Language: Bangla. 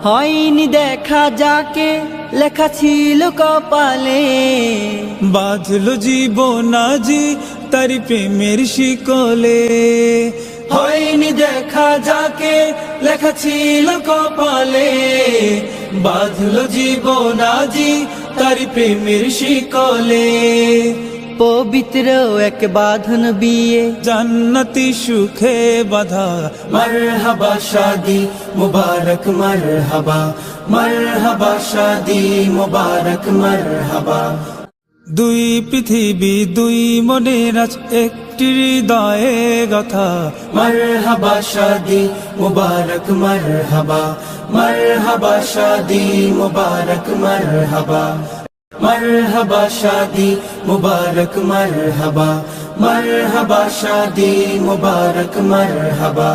হয়নি দেখা যাকে লেখা ছিল কপালে, বাঁধলো জীবন আজি তারি প্রেমের শিকলে। হয়নি দেখা যাকে লেখা ছিল কপালে, বাঁধলো জীবন আজি তারি প্রেমের শিকলে। পবিত্র এক বাঁধন বিয়ে জান্নাতি সুখে বাঁধা, মারহাবা শাদি মুবারক মারহাবা, মারহাবা শাদি মুবারক মারহাবা। দুই পৃথিবী দুই মনের আজ একটি হৃদয়ে গাথা, মারহাবা শাদি মুবারক মারহাবা, মারহাবা শাদি মুবারক মারহাবা, মারহাবা শাদি মুবারক মারহাবা, মারহাবা শাদি মুবারক মারহাবা।